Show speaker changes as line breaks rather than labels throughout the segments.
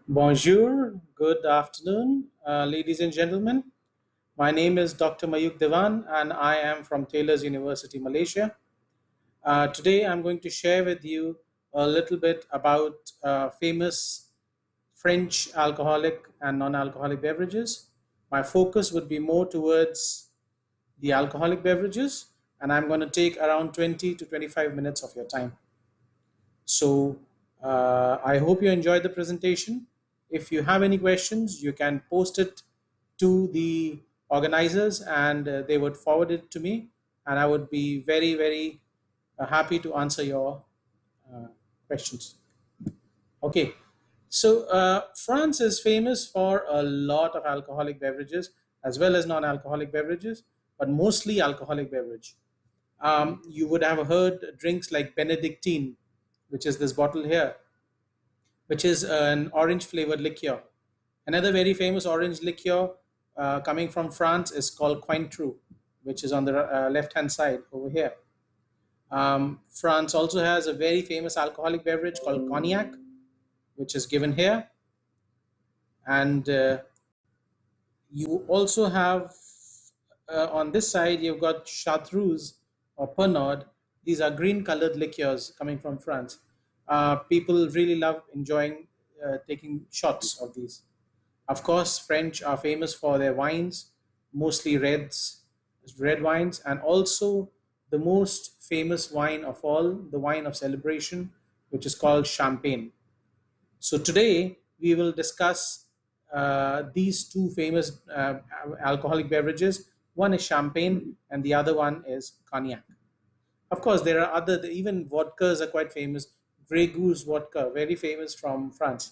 Bonjour, good afternoon, ladies and gentlemen. My name is Dr. Mayukh Dewan, and I am from Taylor's University, Malaysia. Today, I'm going to share with you a little bit about famous French alcoholic and non alcoholic beverages. My focus would be more towards the alcoholic beverages, and I'm going to take around 20 to 25 minutes of your time. So I hope you enjoyed the presentation. If you have any questions, you can post it to the organizers and they would forward it to me. And I would be very, very happy to answer your uh, questions. Okay. So France is famous for a lot of alcoholic beverages as well as non alcoholic beverages, but mostly alcoholic beverage. You would have heard drinks like Benedictine, which is this bottle here, which is an orange flavored liqueur. Another very famous orange liqueur coming from France is called Cointreau, which is on the left hand side over here. France also has a very famous alcoholic beverage called cognac, which is given here. And you also have on this side, you've got chartreuse or Pernod. These are green colored liqueurs coming from France. People really love enjoying taking shots of these. Of course, French are famous for their wines, mostly red wines, and also the most famous wine of all, the wine of celebration, which is called champagne. So today we will discuss these two famous alcoholic beverages. One is champagne, and the other one is cognac. Of course, there are other even vodkas are quite famous. Grey Goose vodka, very famous from France.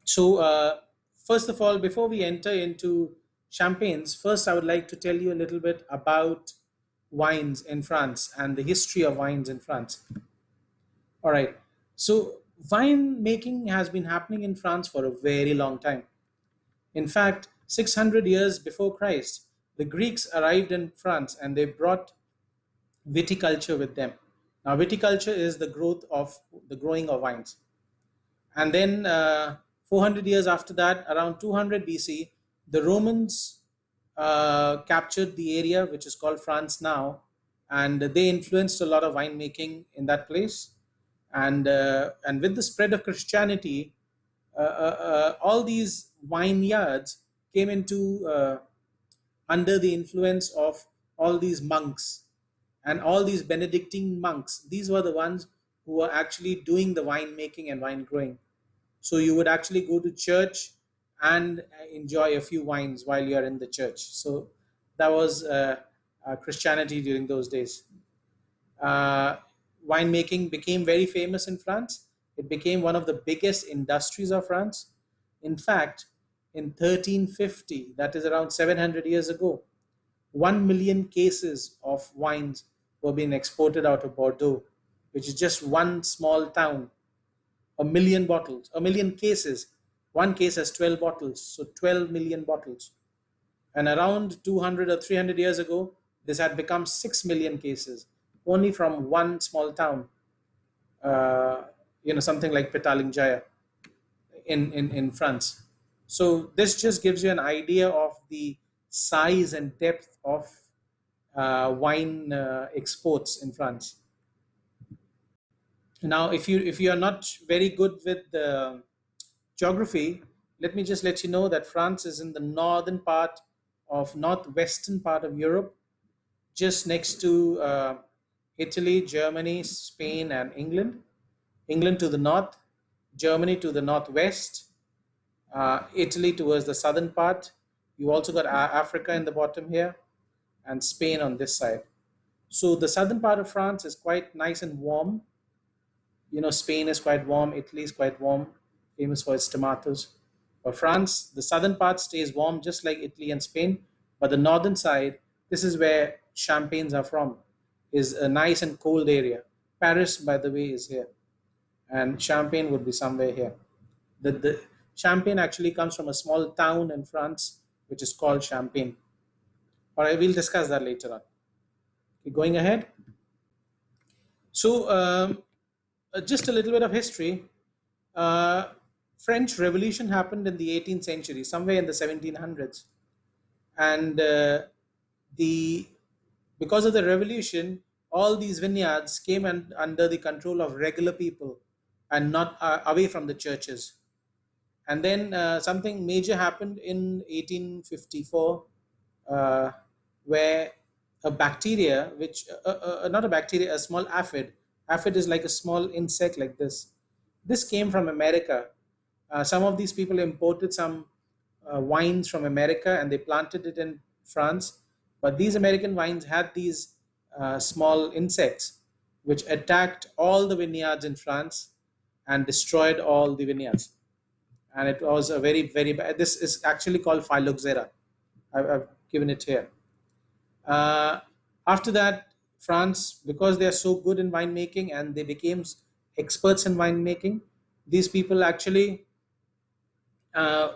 So first of all, before we enter into champagnes, first I would like to tell you a little bit about wines in France and the history of wines in France. All right. So wine making has been happening in France for a very long time. In fact, 600 years before Christ, the Greeks arrived in France and they brought viticulture with them. Now, viticulture is the growing of wines. And then 400 years after that, around 200 BC, the Romans captured the area which is called France now, and they influenced a lot of winemaking in that place. And with the spread of Christianity, all these vineyards came into under the influence of all these monks and all these Benedictine monks. These were the ones who were actually doing the winemaking and wine growing. So you would actually go to church and enjoy a few wines while you are in the church. So that was Christianity during those days. Uh, Winemaking became very famous in France. It became one of the biggest industries of France. In fact, in 1350, that is around 700 years ago, 1 million cases of wines were being exported out of Bordeaux, which is just one small town. A million bottles, a million cases. One case has 12 bottles, so 12 million bottles. And around 200 or 300 years ago, this had become 6 million cases, only from one small town, uh, something like Petalingjaya in France. So this just gives you an idea of the size and depth of wine exports in France. Now, if you are not very good with the geography, let me just let you know that France is in the northern part of northwestern part of Europe, just next to Italy, Germany, Spain, and England. England to the north, Germany to the northwest, Italy towards the southern part. You also got Africa in the bottom here, and Spain on this side. So the southern part of France is quite nice and warm. Spain is quite warm, Italy is quite warm, famous for its tomatoes. But France, the southern part stays warm just like Italy and Spain, but the northern side, this is where champagnes are from, is a nice and cold area. Paris, by the way, is here, and Champagne would be somewhere here. The Champagne actually comes from a small town in France which is called Champagne. All right, we'll discuss that later on. Okay, going ahead. So just a little bit of history. Uh, French Revolution happened in the 18th century, somewhere in the 1700s, and the because of the revolution, all these vineyards came under the control of regular people and not away from the churches. And then something major happened in 1854, uh, where a bacteria, which not a bacteria, a small aphid. Aphid is like a small insect like this. This came from America. Some of these people imported some wines from America and they planted it in France. But these American wines had these small insects which attacked all the vineyards in France and destroyed all the vineyards. And it was a very, very bad. This is actually called phylloxera. I've given it here. Uh, After that, France, because they are so good in winemaking and they became experts in winemaking, these people actually uh,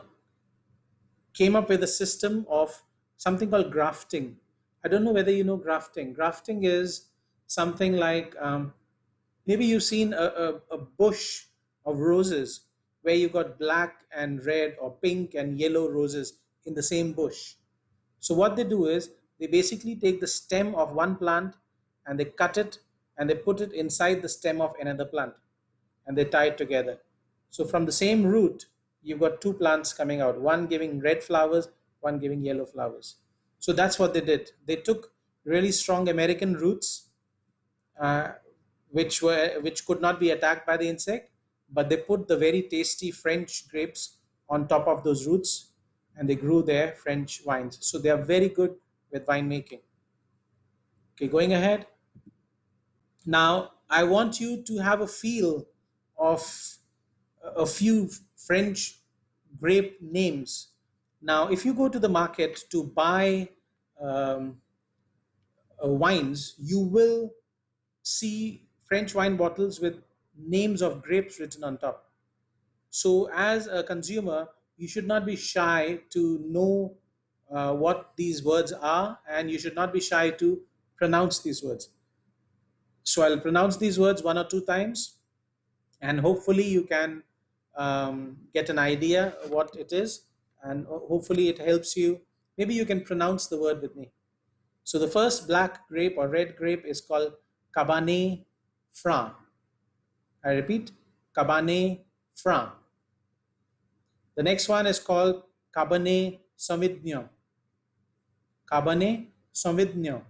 came up with a system of something called grafting. I don't know whether you know grafting. Grafting is something like maybe you've seen a bush of roses where you got black and red or pink and yellow roses in the same bush. So what they do is they basically take the stem of one plant and they cut it and they put it inside the stem of another plant and they tie it together. So from the same root, you've got two plants coming out, one giving red flowers, one giving yellow flowers. So that's what they did. They took really strong American roots, uh, which could not be attacked by the insect, but they put the very tasty French grapes on top of those roots, and they grew their French wines. So they are very good with winemaking. Okay, going ahead. Now, I want you to have a feel of a few French grape names. Now, if you go to the market to buy um, wines, you will see French wine bottles with names of grapes written on top. So, as a consumer, you should not be shy to know what these words are, and you should not be shy to pronounce these words. So, I'll pronounce these words one or two times, and hopefully, you can get an idea what it is, and hopefully, it helps you. Maybe you can pronounce the word with me. So, the first black grape or red grape is called Cabernet Franc. I repeat, Cabernet Franc. The next one is called Cabernet Sauvignon. Cabernet Sauvignon.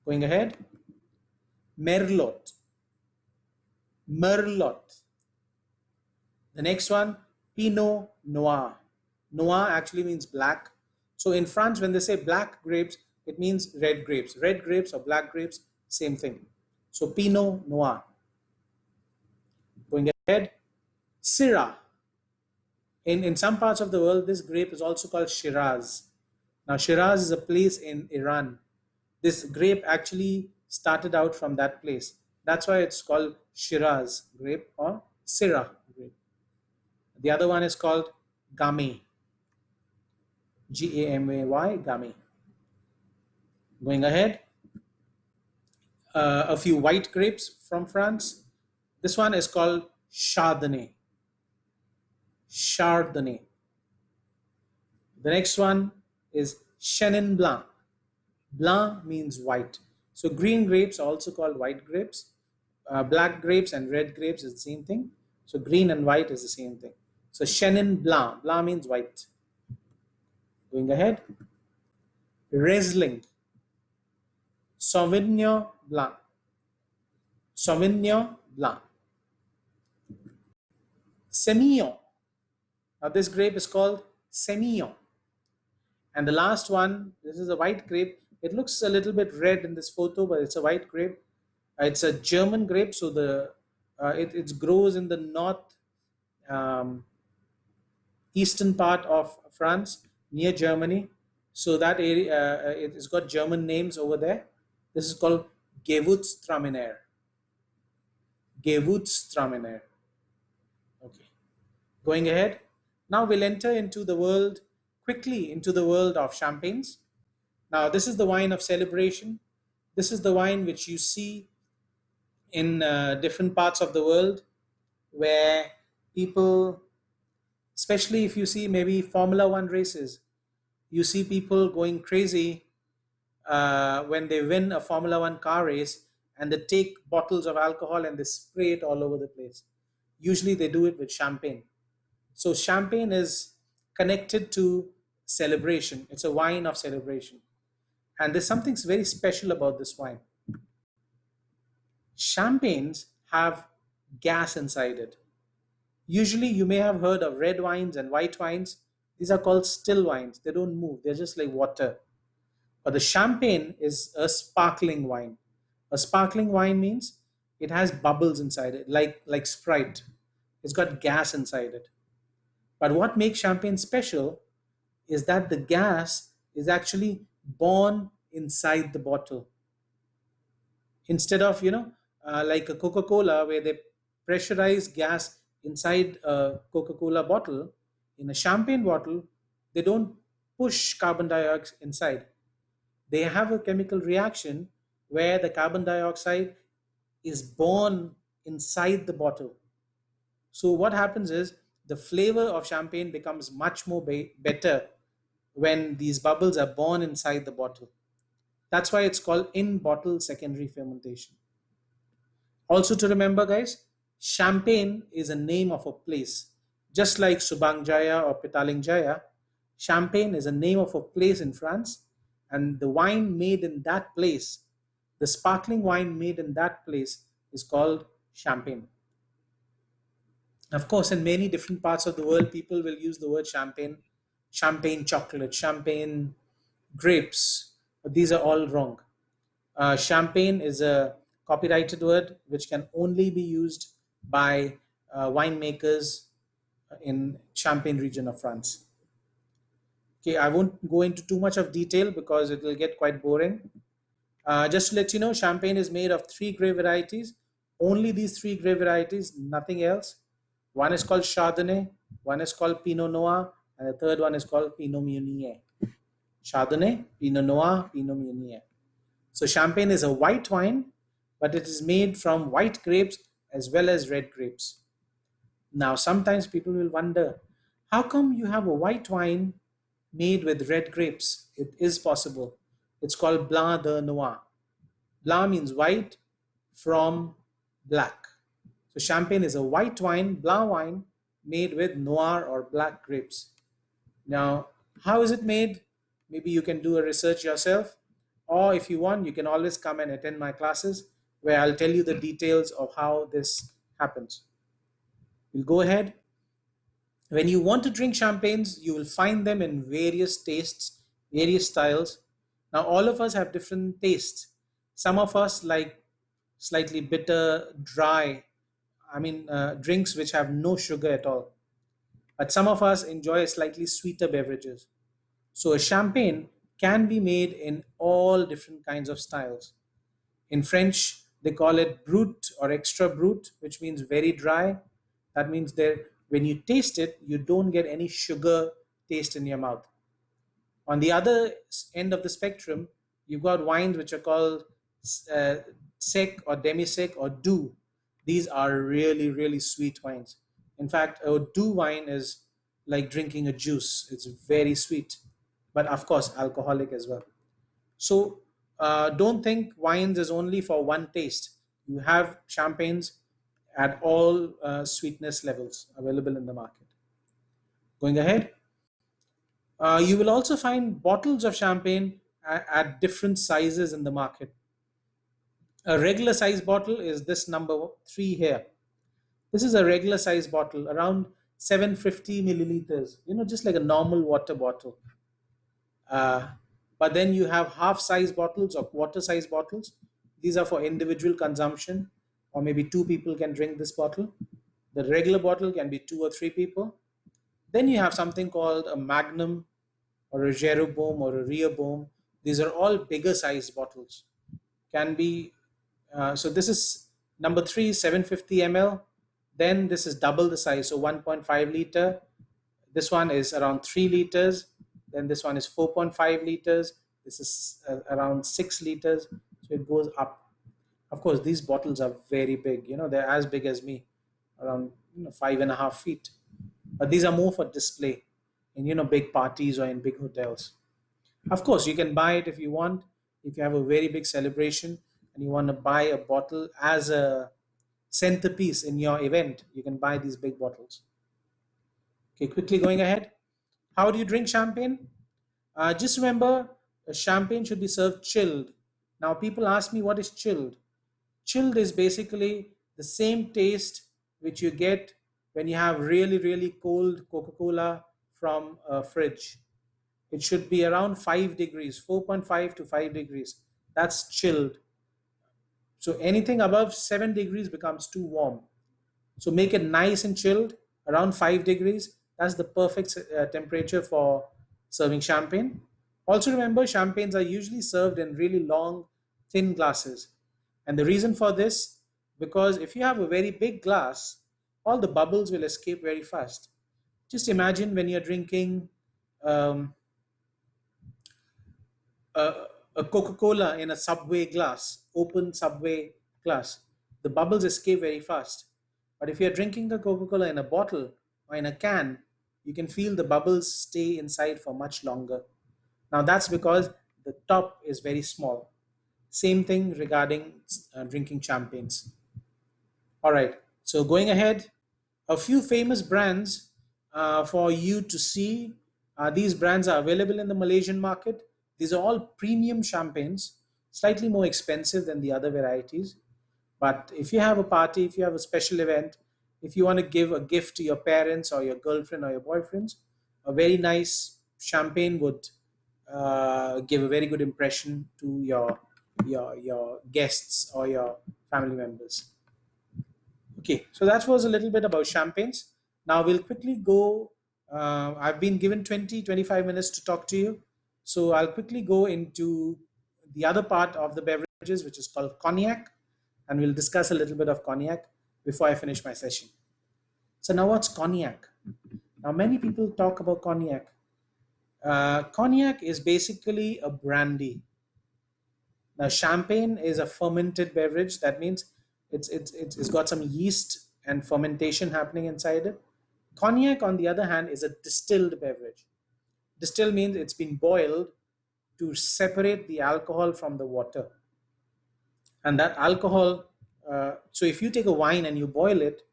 Going ahead, Merlot. Merlot. The next one, Pinot Noir. Noir actually means black. So in France, when they say black grapes, it means red grapes. Red grapes or black grapes, same thing. So Pinot Noir. Going ahead, Syrah. In some parts of the world, this grape is also called Shiraz. Now, Shiraz is a place in Iran. This grape actually started out from that place. That's why it's called Shiraz grape or Syrah grape. The other one is called Gamay, Gamay, Gamay. Going ahead, a few white grapes from France. This one is called Chardonnay. Chardonnay. The next one is Chenin Blanc. Blanc means white. So green grapes are also called white grapes. Black grapes and red grapes is the same thing. So green and white is the same thing. So Chenin Blanc. Blanc means white. Going ahead. Riesling. Sauvignon Blanc. Sauvignon Blanc. Semillon. Now this grape is called Semillon. And the last one, this is a white grape. It looks a little bit red in this photo, but it's a white grape. It's a German grape, so it grows in the north um, eastern part of France near Germany. So that area, it's got German names over there. This is called Gewürztraminer. Gewürztraminer. Okay. Going ahead. Now we'll enter into the world quickly into the world of champagnes. Now this is the wine of celebration. This is the wine which you see in different parts of the world where People, especially if you see maybe Formula One races, you see people going crazy when they win a Formula One car race and they take bottles of alcohol and they spray it all over the place. Usually they do it with champagne. So champagne is connected to celebration. It's a wine of celebration. And there's something very special about this wine. Champagnes have gas inside it. Usually, you may have heard of red wines and white wines. These are called still wines. They don't move, they're just like water. But the champagne is a sparkling wine. A sparkling wine means it has bubbles inside it, like Sprite. It's got gas inside it. But what makes champagne special is that the gas is actually born inside the bottle. Instead of, like a Coca-Cola where they pressurize gas inside a Coca-Cola bottle, in a champagne bottle, they don't push carbon dioxide inside. They have a chemical reaction where the carbon dioxide is born inside the bottle. So what happens is the flavor of champagne becomes much more better when these bubbles are born inside the bottle. That's why it's called in bottle secondary fermentation. Also, to remember, guys, Champagne is a name of a place. Just like Subang Jaya or Petaling Jaya, Champagne is a name of a place in France, and the wine made in that place, the sparkling wine made in that place, is called Champagne. Of course, in many different parts of the world, people will use the word champagne, champagne chocolate, champagne grapes, but these are all wrong. Champagne is a copyrighted word which can only be used by winemakers in Champagne region of France. Okay, I won't go into too much of detail because it will get quite boring. Just to let you know, Champagne is made of three grape varieties. Only these three grape varieties, nothing else. One is called Chardonnay, one is called Pinot Noir, and the third one is called Pinot Meunier. Chardonnay, Pinot Noir, Pinot Meunier. So champagne is a white wine, but it is made from white grapes as well as red grapes. Now, sometimes people will wonder, how come you have a white wine made with red grapes? It is possible. It's called Blanc de Noir. Blanc means white from black. So champagne is a white wine, blanc wine, made with noir or black grapes. Now, how is it made? Maybe you can do a research yourself, or if you want, you can always come and attend my classes where I'll tell you the details of how this happens. We'll go ahead. When you want to drink champagnes, you will find them in various tastes, various styles. Now, all of us have different tastes. Some of us like slightly bitter, dry, drinks which have no sugar at all. But some of us enjoy slightly sweeter beverages. So a champagne can be made in all different kinds of styles. In French, they call it brut or extra brut, which means very dry. That means there, when you taste it, you don't get any sugar taste in your mouth. On the other end of the spectrum, you've got wines which are called uh, sec or demi-sec or doux. These are really, really sweet wines. In fact, a doux wine is like drinking a juice. It's very sweet, but of course, alcoholic as well. So don't think wines is only for one taste. You have champagnes at all sweetness levels available in the market. Going ahead, you will also find bottles of champagne at different sizes in the market. A regular size bottle is this number three here. This is a regular size bottle, around 750 milliliters, just like a normal water bottle. Uh, but then you have half size bottles or quarter size bottles. These are for individual consumption, or maybe two people can drink this bottle. The regular bottle can be two or three people. Then you have something called a magnum or a Jeroboam or a Rehoboam. These are all bigger size bottles. Can be so this is number three, 750 ml. Then this is double the size, so 1.5 liter. This one is around 3 liters. Then this one is 4.5 liters. This is around 6 liters. So it goes up. Of course, these bottles are very big. They're as big as me. around 5.5 feet. But these are more for display in big parties or in big hotels. Of course, you can buy it if you want. If you have a very big celebration and you want to buy a bottle as a centerpiece in your event, you can buy these big bottles. Okay, quickly going ahead. How do you drink champagne? Just remember, champagne should be served chilled. Now, people ask me what is chilled. Chilled is basically the same taste which you get when you have really, really cold Coca Cola from a fridge. It should be around 5 degrees, 4.5 to 5 degrees. That's chilled. So anything above 7 degrees becomes too warm. So make it nice and chilled around 5 degrees. That's the perfect temperature for serving champagne. Also remember, champagnes are usually served in really long, thin glasses. And the reason for this, because if you have a very big glass, all the bubbles will escape very fast. Just imagine when you're drinking um, a, a Coca Cola in a subway glass, open subway glass, the bubbles escape very fast. But if you're drinking the Coca Cola in a bottle or in a can, you can feel the bubbles stay inside for much longer. Now, that's because the top is very small. Same thing regarding drinking champagnes. All right. So going ahead, a few famous brands for you to see. These brands are available in the Malaysian market. These are all premium champagnes, slightly more expensive than the other varieties. But if you have a party, if you have a special event, if you want to give a gift to your parents or your girlfriend or your boyfriends, a very nice champagne would give a very good impression to your guests or your family members. Okay, so that was a little bit about champagnes. Now we'll quickly go. I've been given 20-25 minutes to talk to you. So I'll quickly go into the other part of the beverages, which is called cognac. And we'll discuss a little bit of cognac before I finish my session. So now what's cognac? Now many people talk about cognac. Cognac is basically a brandy. Now, champagne is a fermented beverage. That means it's got some yeast and fermentation happening inside it. Cognac, on the other hand, is a distilled beverage. Distill means it's been boiled to separate the alcohol from the water. And that alcohol, so if you take a wine and you boil it,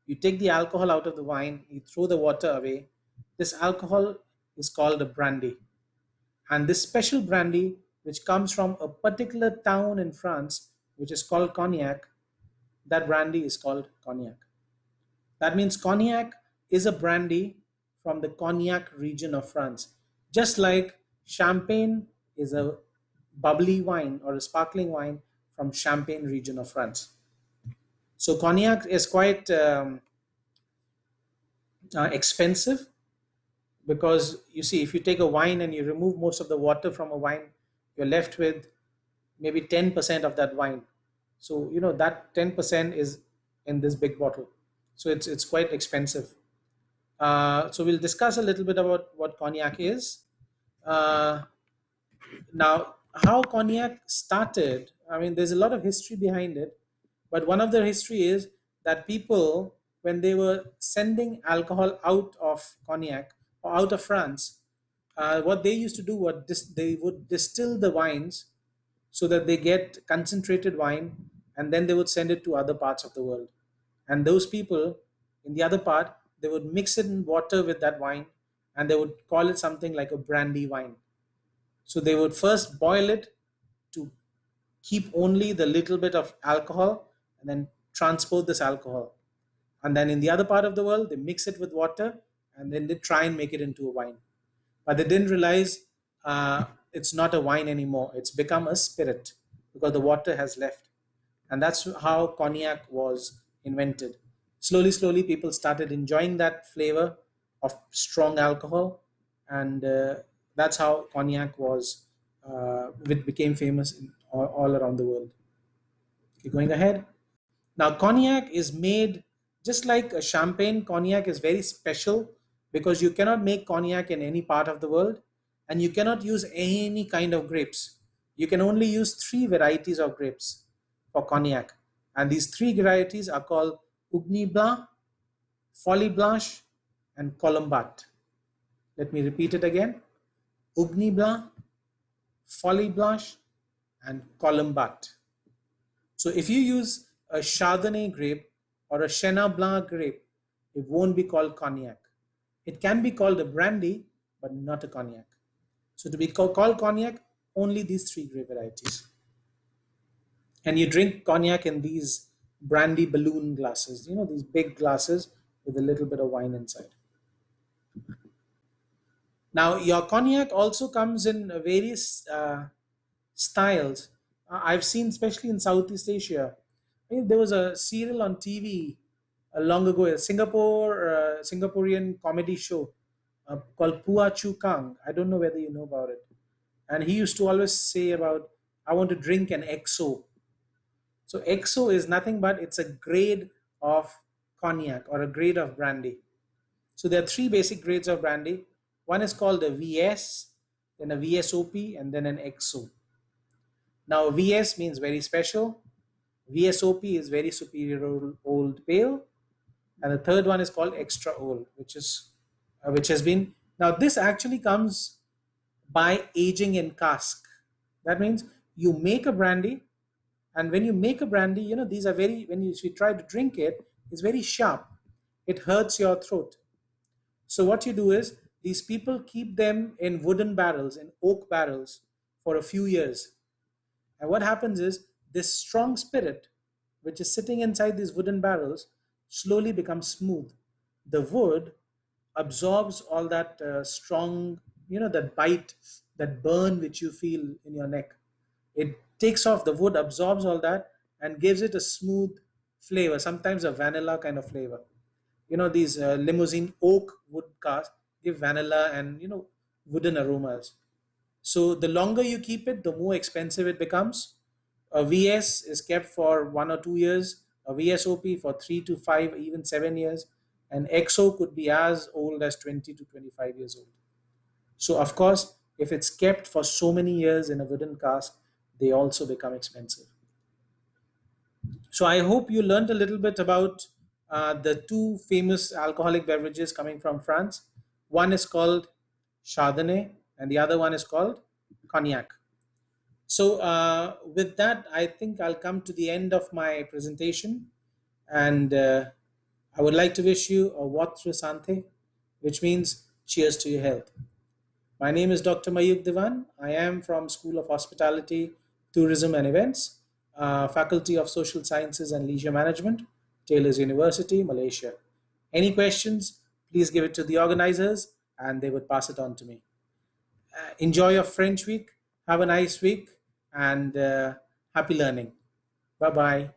you take the alcohol out of the wine, you throw the water away. This alcohol is called a brandy. And this special brandy, which comes from a particular town in France, which is called Cognac, that brandy is called Cognac. That means Cognac is a brandy from the Cognac region of France. Just like Champagne is a bubbly wine or a sparkling wine from Champagne region of France. So Cognac is quite expensive, because you see, if you take a wine and you remove most of the water from a wine, you're left with maybe 10% of that wine. So that 10% is in this big bottle. So it's quite expensive. So we'll discuss a little bit about what cognac is. uh, Now, how cognac started, I mean, there's a lot of history behind it, but one of the history is that people, when they were sending alcohol out of cognac or out of France, what they used to do was they would distill the wines so that they get concentrated wine, and then they would send it to other parts of the world. And those people in the other part, they would mix it in water with that wine, and they would call it something like a brandy wine. So they would first boil it to keep only the little bit of alcohol, and then transport this alcohol. And then in the other part of the world, they mix it with water, and then they try and make it into a wine. But they didn't realize it's not a wine anymore. It's become a spirit because the water has left. And that's how cognac was invented. Slowly, slowly, people started enjoying that flavor of strong alcohol, and that's how cognac was. It became famous all around the world. Okay, going ahead. Now, cognac is made just like a champagne. Cognac is very special because you cannot make cognac in any part of the world, and you cannot use any kind of grapes. You can only use three varieties of grapes for cognac. And these three varieties are called Ugni Blanc, Folly Blanche, and Colombat. Let me repeat it again. Ugni Blanc, Folly Blanche, and Colombat. So if you use a Chardonnay grape or a Chenin Blanc grape, it won't be called cognac. It can be called a brandy, but not a cognac. So to be called cognac, only these three grape varieties. And you drink cognac in these brandy balloon glasses, these big glasses with a little bit of wine inside. Now, your cognac also comes in various styles. I've seen, especially in Southeast Asia, I think there was a serial on TV long ago, a Singaporean comedy show called Pua Chu Kang. I don't know whether you know about it. And he used to always say about, I want to drink an XO. So XO is nothing but it's a grade of cognac or a grade of brandy. So there are three basic grades of brandy. One is called a VS, then a VSOP, and then an XO. Now VS means very special. VSOP is very superior old pale, and the third one is called extra old, which has been, now this actually comes by aging in cask. That means you make a brandy, and when you make a brandy, these are very, if you try to drink it, it's very sharp. It hurts your throat. So what you do is these people keep them in wooden barrels, in oak barrels, for a few years. And what happens is this strong spirit, which is sitting inside these wooden barrels, slowly becomes smooth. The wood absorbs all that strong, that bite, that burn which you feel in your neck. It takes off, the wood absorbs all that and gives it a smooth flavor, sometimes a vanilla kind of flavor. These limousine oak wood casks give vanilla and wooden aromas. So the longer you keep it, the more expensive it becomes. A VS is kept for 1 or 2 years, a VSOP for 3 to 5, even 7 years, and XO could be as old as 20 to 25 years old. So of course, if it's kept for so many years in a wooden cask, they also become expensive. So I hope you learned a little bit about the two famous alcoholic beverages coming from France. One is called Chardonnay, and the other one is called Cognac. So with that, I think I'll come to the end of my presentation, and I would like to wish you a votre santé, which means cheers to your health. My name is Dr. Mayukh Dewan. I am from School of Hospitality, Tourism and Events, Faculty of Social Sciences and Leisure Management, Taylor's University, Malaysia. Any questions, please give it to the organizers and they would pass it on to me. Enjoy your French week. Have a nice week and happy learning. Bye bye.